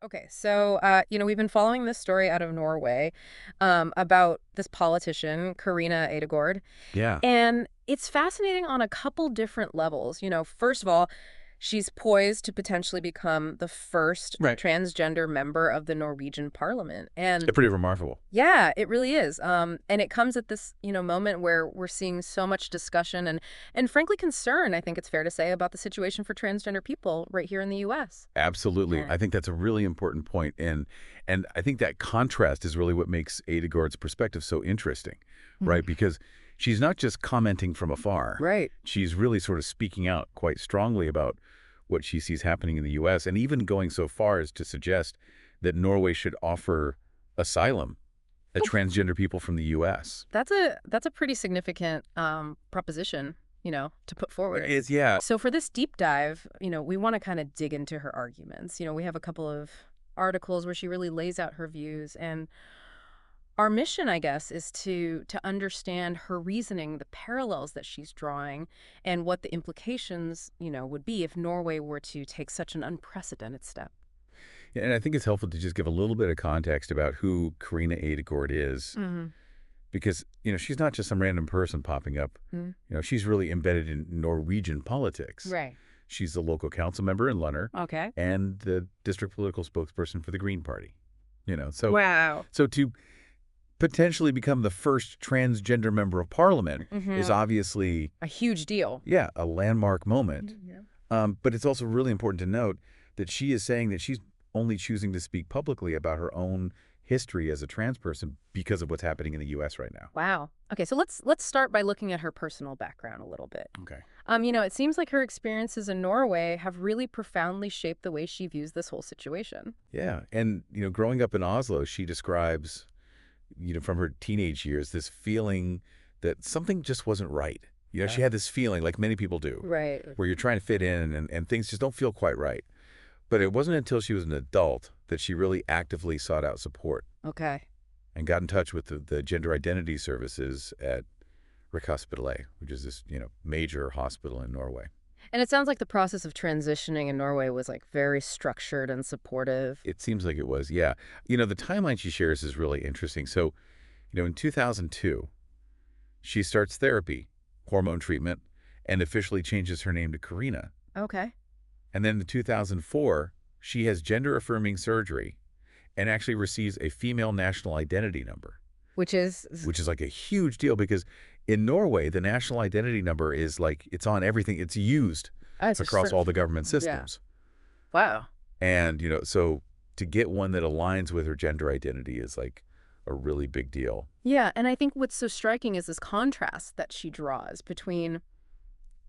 Okay, so we've been following this story out of Norway about this politician, Karina Ødegård, Yeah. and it's fascinating on a couple different levels. First of all, she's poised to potentially become the first Right. transgender member of the Norwegian parliament. And They're pretty remarkable. yeah, it really is. And it comes at this, moment where we're seeing so much discussion and frankly concern, I think it's fair to say, about the situation for transgender people right here in the US. Absolutely. Yeah. I think that's a really important point. And I think that contrast is really what makes Adegard's perspective so interesting, right? Mhm. Because she's not just commenting from afar. Right. She's really sort of speaking out quite strongly about what she sees happening in the U.S. and even going so far as to suggest that Norway should offer asylum to transgender people from the U.S. That's a pretty significant proposition, to put forward. Yeah. So for this deep dive, we want to kind of dig into her arguments. We have a couple of articles where she really lays out her views, and our mission, I guess, is to understand her reasoning, the parallels that she's drawing, and what the implications, would be if Norway were to take such an unprecedented step. Yeah, and I think it's helpful to just give a little bit of context about who Karina Ødegård is, Hmm. because, she's not just some random person popping up. Mm. She's really embedded in Norwegian politics. Right. She's the local council member in Lunner Okay. and the district political spokesperson for the Green Party. So Wow. so to potentially become the first transgender member of parliament is Hmm. obviously, A huge deal. yeah, a landmark moment. Yeah. But it's also really important to note that she is saying that she's only choosing to speak publicly about her own history as a trans person because of what's happening in the U.S. right now. Wow. Okay, so let's start by looking at her personal background a little bit. Okay. It seems like her experiences in Norway have really profoundly shaped the way she views this whole situation. Yeah. And, growing up in Oslo, she describes, from her teenage years, this feeling that something just wasn't right. She had this feeling, like many people do, Right. where you're trying to fit in and things just don't feel quite right. But it wasn't until she was an adult that she really actively sought out support Okay. and got in touch with the gender identity services at Rikshospitalet, which is this, major hospital in Norway. And it sounds like the process of transitioning in Norway was like very structured and supportive. It seems like it was, yeah. The timeline she shares is really interesting. So, in 2002, she starts therapy, hormone treatment, and officially changes her name to Karina. Okay. And then in 2004, she has gender-affirming surgery and actually receives a female national identity number, Which is which is like a huge deal because in Norway, the national identity number is like, it's on everything. It's used it's a across all the government yeah. systems. Wow. And, so to get one that aligns with her gender identity is like a really big deal. Yeah, and I think what's so striking is this contrast that she draws between,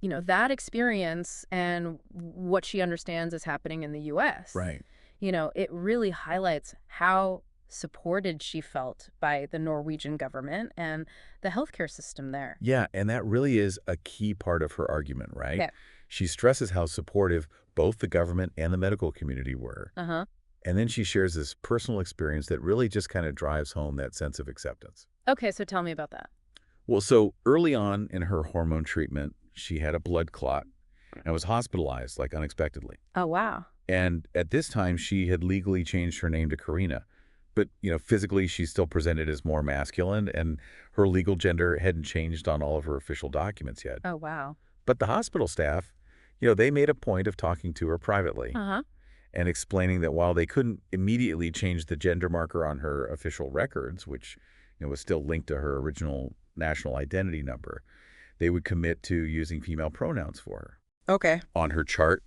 that experience and what she understands is happening in the US. Right. It really highlights how supported she felt by the Norwegian government and the healthcare system there. Yeah, and that really is a key part of her argument, right? Yeah. She stresses how supportive both the government and the medical community were. Uh-huh. And then she shares this personal experience that really just kind of drives home that sense of acceptance. Okay, so tell me about that. Well, so early on in her hormone treatment, she had a blood clot and was hospitalized, like unexpectedly. Oh, wow. And at this time, she had legally changed her name to Karina. But, physically, she still presented as more masculine, and her legal gender hadn't changed on all of her official documents yet. Oh, wow. But the hospital staff, they made a point of talking to her privately Uh-huh. and explaining that while they couldn't immediately change the gender marker on her official records, which, was still linked to her original national identity number, they would commit to using female pronouns for her Okay. on her chart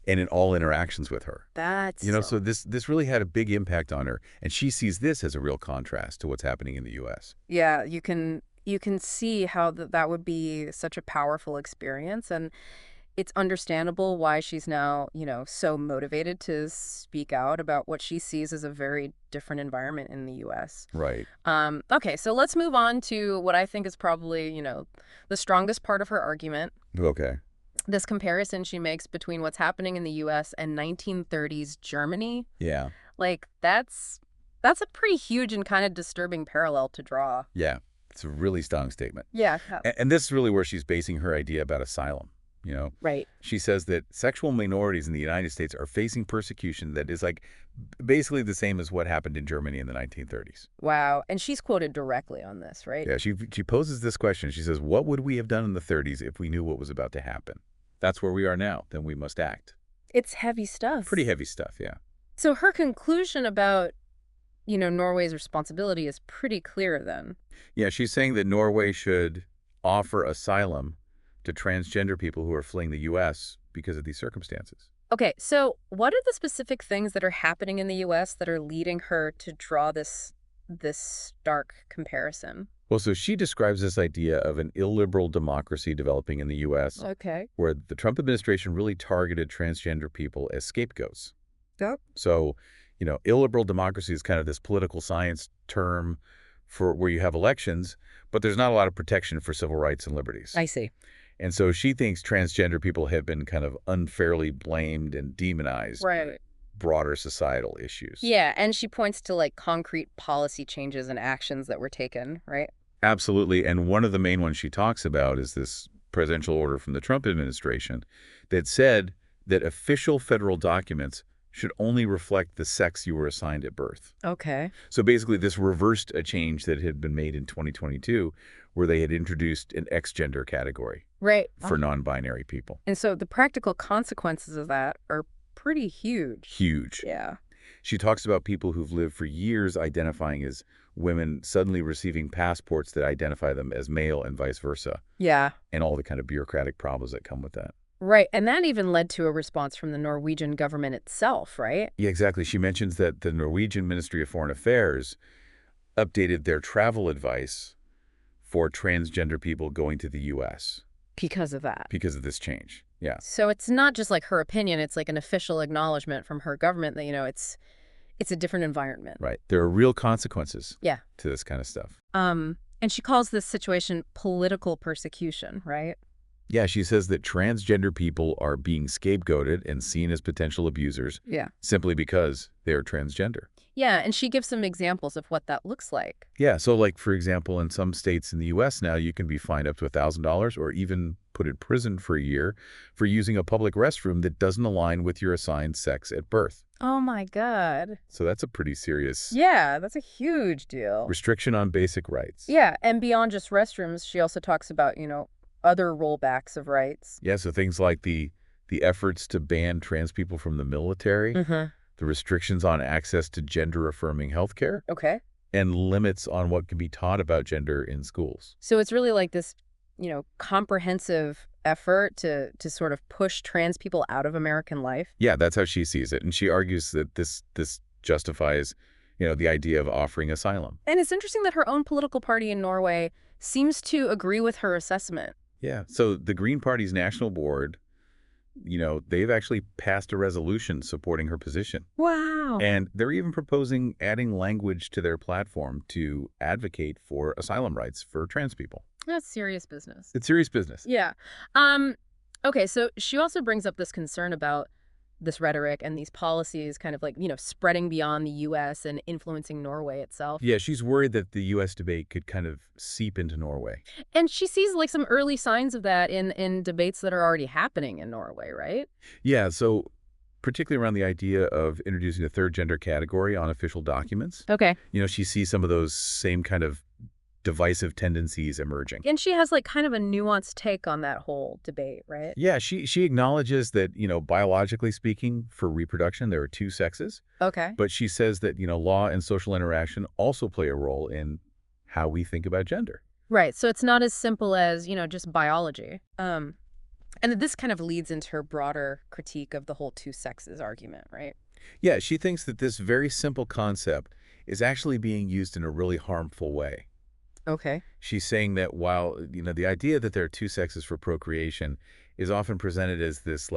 and in all interactions with her. That's So this really had a big impact on her, and she sees this as a real contrast to what's happening in the U.S. yeah, you can see how that would be such a powerful experience, and it's understandable why she's now, so motivated to speak out about what she sees as a very different environment in the US. Right. Okay, so let's move on to what I think is probably, the strongest part of her argument. Okay. This comparison she makes between what's happening in the US and 1930s Germany. Yeah. Like that's a pretty huge and kind of disturbing parallel to draw. Yeah. It's a really strong statement. Yeah. And this is really where she's basing her idea about asylum. you know. Right. She says that sexual minorities in the United States are facing persecution that is like basically the same as what happened in Germany in the 1930s. Wow. And she's quoted directly on this, right? Yeah, she poses this question. She says, what would we have done in the 30s if we knew what was about to happen? That's where we are now. Then we must act. It's heavy stuff. Pretty heavy stuff, yeah. So her conclusion about, Norway's responsibility is pretty clear then. Yeah, she's saying that Norway should offer asylum to transgender people who are fleeing the U.S. because of these circumstances. Okay, so what are the specific things that are happening in the U.S. that are leading her to draw this stark comparison? Well, so she describes this idea of an illiberal democracy developing in the U.S. Okay. where the Trump administration really targeted transgender people as scapegoats. Yep. So, illiberal democracy is kind of this political science term for where you have elections, but there's not a lot of protection for civil rights and liberties. I see. And so she thinks transgender people have been kind of unfairly blamed and demonized. Right. Broader societal issues. Yeah, and she points to concrete policy changes and actions that were taken, right? Absolutely. And one of the main ones she talks about is this presidential order from the Trump administration that said that official federal documents should only reflect the sex you were assigned at birth. Okay. So basically this reversed a change that had been made in 2022 where they had introduced an X-gender category Right. for non-binary people. And so the practical consequences of that are pretty huge. Huge. Yeah. She talks about people who've lived for years identifying as women suddenly receiving passports that identify them as male and vice versa, Yeah. and all the kind of bureaucratic problems that come with that. Right. And that even led to a response from the Norwegian government itself, right? Yeah, exactly. She mentions that the Norwegian Ministry of Foreign Affairs updated their travel advice for transgender people going to the U.S. Because of that. because of this change. Yeah. So it's not just her opinion, it's an official acknowledgement from her government that, it's a different environment. Right. There are real consequences Yeah. to this kind of stuff. And she calls this situation political persecution, right? Yeah, she says that transgender people are being scapegoated and seen as potential abusers Yeah. simply because they are transgender. Yeah, and she gives some examples of what that looks like. Yeah, so like, for example, in some states in the U.S. now, you can be fined up to $1,000 or even put in prison for a year for using a public restroom that doesn't align with your assigned sex at birth. Oh my God. So that's a pretty serious Yeah, that's a huge deal. restriction on basic rights. Yeah, and beyond just restrooms, she also talks about, other rollbacks of rights. Yeah, so things like the efforts to ban trans people from the military, Mm-hmm. the restrictions on access to gender-affirming healthcare, Okay. and limits on what can be taught about gender in schools. So it's really this, comprehensive effort to sort of push trans people out of American life. Yeah, that's how she sees it. And she argues that this justifies, the idea of offering asylum. And it's interesting that her own political party in Norway seems to agree with her assessment. Yeah. So the Green Party's national board, they've actually passed a resolution supporting her position. Wow. And they're even proposing adding language to their platform to advocate for asylum rights for trans people. That's serious business. It's serious business. Yeah. Okay, so she also brings up this concern about this rhetoric and these policies kind of spreading beyond the U.S. and influencing Norway itself. Yeah, she's worried that the U.S. debate could kind of seep into Norway. And she sees some early signs of that in debates that are already happening in Norway, right? Yeah, so particularly around the idea of introducing a third gender category on official documents. Okay. She sees some of those same kind of divisive tendencies emerging. And she has kind of a nuanced take on that whole debate, right? Yeah, she acknowledges that, biologically speaking, for reproduction, there are two sexes. Okay. But she says that, law and social interaction also play a role in how we think about gender. Right. So it's not as simple as, just biology. And this kind of leads into her broader critique of the whole two sexes argument, right? Yeah, she thinks that this very simple concept is actually being used in a really harmful way. Okay. She's saying that while, the idea that there are two sexes for procreation is often presented as this,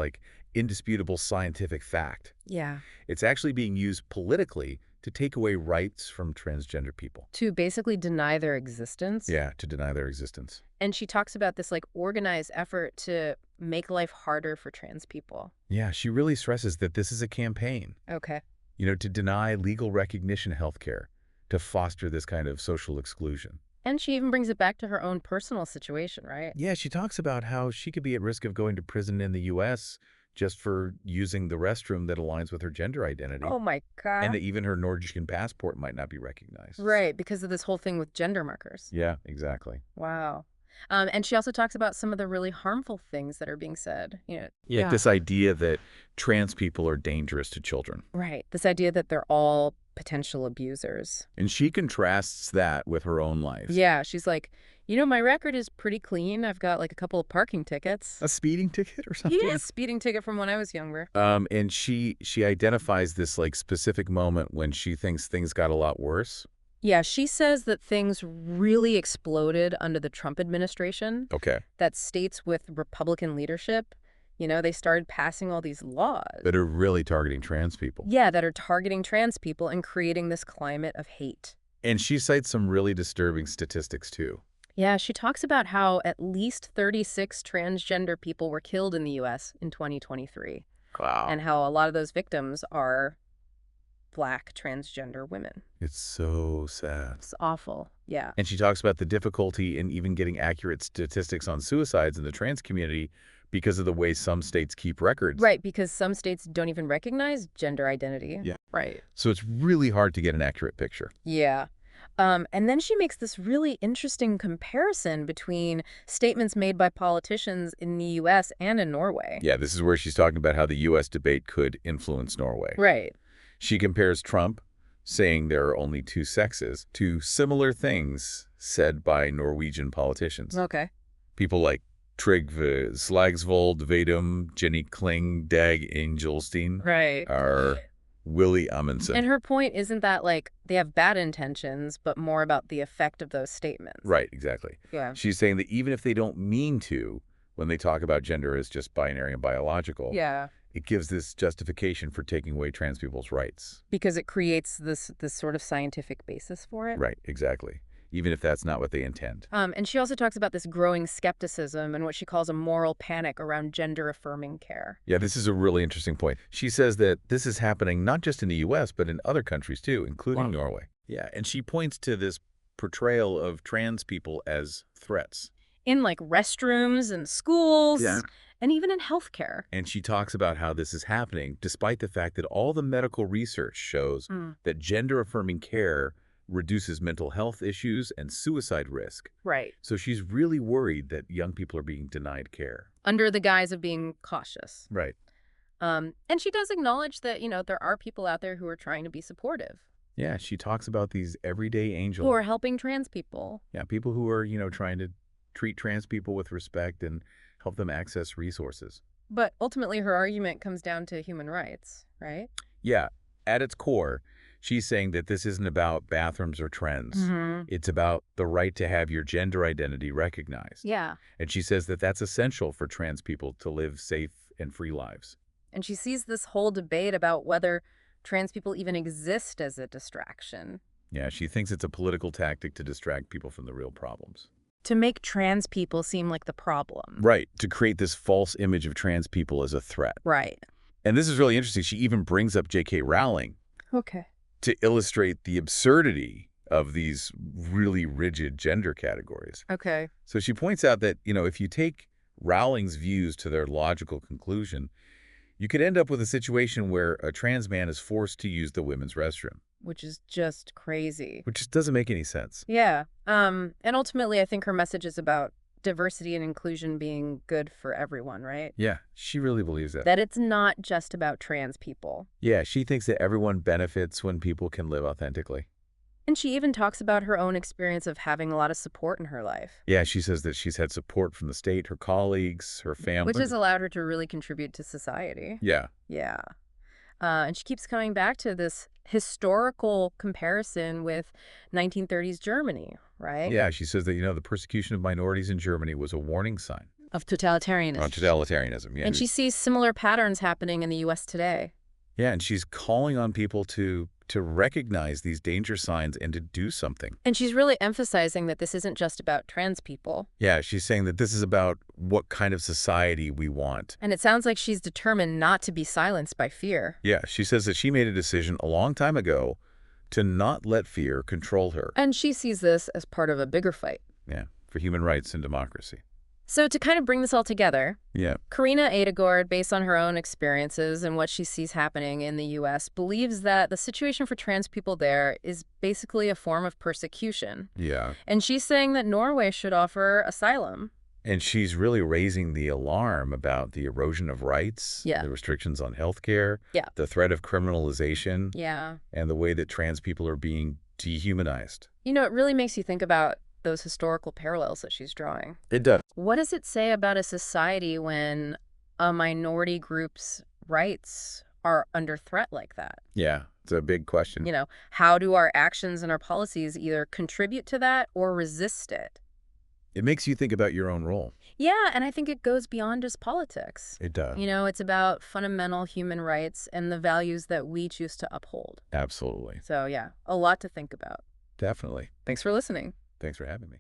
indisputable scientific fact, Yeah. it's actually being used politically to take away rights from transgender people. To basically deny their existence. Yeah, to deny their existence. And she talks about this organized effort to make life harder for trans people. Yeah, she really stresses that this is a campaign, Okay. to deny legal recognition healthcare, to foster this kind of social exclusion. And she even brings it back to her own personal situation, right? Yeah, she talks about how she could be at risk of going to prison in the U.S. just for using the restroom that aligns with her gender identity, Oh my and God. that even her Norwegian passport might not be recognized. Right, because of this whole thing with gender markers. Yeah, exactly. Wow. And she also talks about some of the really harmful things that are being said. Yeah, this idea that trans people are dangerous to children. Right. This idea that they're all potential abusers. And she contrasts that with her own life. Yeah, she's like, my record is pretty clean. I've got like a couple of parking tickets. A speeding ticket or something? Yeah, speeding ticket from when I was younger. And she identifies this like specific moment when she thinks things got a lot worse. Yeah, she says that things really exploded under the Trump administration, Okay. that states with Republican leadership, they started passing all these laws. That are really targeting trans people. Yeah, that are targeting trans people and creating this climate of hate. And she cites some really disturbing statistics too. Yeah, she talks about how at least 36 transgender people were killed in the U.S. in 2023, Wow. and how a lot of those victims are Black transgender women. It's so sad. It's awful. Yeah. And she talks about the difficulty in even getting accurate statistics on suicides in the trans community because of the way some states keep records. Right, because some states don't even recognize gender identity. Yeah. Right. So it's really hard to get an accurate picture. Yeah. And then she makes this really interesting comparison between statements made by politicians in the U.S. and in Norway. Yeah, this is where she's talking about how the U.S. debate could influence Norway. Right. She compares Trump saying there are only two sexes to similar things said by Norwegian politicians. Okay. People like Trygve Slagsvold Vedum, Jenny Kling, Dag Angelstein Right. are Willie Amundsen. And her point isn't that, like, they have bad intentions, but more about the effect of those statements. Right, exactly. Yeah. She's saying that even if they don't mean to, when they talk about gender as just binary and biological, Yeah. it gives this justification for taking away trans people's rights. Because it creates this sort of scientific basis for it. Right, exactly. Even if that's not what they intend. And she also talks about this growing skepticism and what she calls a moral panic around gender-affirming care. Yeah, this is a really interesting point. She says that this is happening not just in the U.S., but in other countries too, including Norway. Yeah, and she points to this portrayal of trans people as threats. In, like, restrooms and schools. Yeah. And even in healthcare. And she talks about how this is happening despite the fact that all the medical research shows that gender-affirming care reduces mental health issues and suicide risk. Right. So she's really worried that young people are being denied care. Under the guise of being cautious. Right. And she does acknowledge that, there are people out there who are trying to be supportive. Yeah, she talks about these everyday angels. Who are helping trans people. Yeah, people who are, trying to treat trans people with respect and help them access resources. But ultimately, her argument comes down to human rights, right? Yeah, at its core, she's saying that this isn't about bathrooms or trends. It's about the right to have your gender identity recognized. Yeah. And she says that that's essential for trans people to live safe and free lives. And she sees this whole debate about whether trans people even exist as a distraction. Yeah, she thinks it's a political tactic to distract people from the real problems. To make trans people seem like the problem. Right, to create this false image of trans people as a threat. Right. And this is really interesting. She even brings up J.K. Rowling Okay. to illustrate the absurdity of these really rigid gender categories. Okay. So she points out that, if you take Rowling's views to their logical conclusion, you could end up with a situation where a trans man is forced to use the women's restroom. Which is just crazy. Which just doesn't make any sense. Yeah. And ultimately, I think her message is about diversity and inclusion being good for everyone, right? Yeah, she really believes that. That it's not just about trans people. Yeah, she thinks that everyone benefits when people can live authentically. And she even talks about her own experience of having a lot of support in her life. Yeah, she says that she's had support from the state, her colleagues, her family. Which has allowed her to really contribute to society. Yeah. Yeah. And she keeps coming back to this historical comparison with 1930s Germany, right? Yeah, she says that, the persecution of minorities in Germany was a warning sign. Of totalitarianism. On totalitarianism, yeah. And she sees similar patterns happening in the U.S. today. Yeah, and she's calling on people to recognize these danger signs and to do something. And she's really emphasizing that this isn't just about trans people. Yeah, she's saying that this is about what kind of society we want. And it sounds like she's determined not to be silenced by fear. Yeah, she says that she made a decision a long time ago to not let fear control her. And she sees this as part of a bigger fight. Yeah, for human rights and democracy. So to kind of bring this all together, Yeah. Karina Ødegård, based on her own experiences and what she sees happening in the U.S., believes that the situation for trans people there is basically a form of persecution. Yeah. And she's saying that Norway should offer asylum. And she's really raising the alarm about the erosion of rights, Yeah. the restrictions on healthcare, Yeah. the threat of criminalization, Yeah. and the way that trans people are being dehumanized. You know, it really makes you think about those historical parallels that she's drawing. It does. What does it say about a society when a minority group's rights are under threat like that? Yeah, it's a big question. You know, how do our actions and our policies either contribute to that or resist it? It makes you think about your own role. Yeah, and I think it goes beyond just politics. It does. You know, it's about fundamental human rights and the values that we choose to uphold. Absolutely. So, yeah, a lot to think about. Definitely. Thanks for listening. Thanks for having me.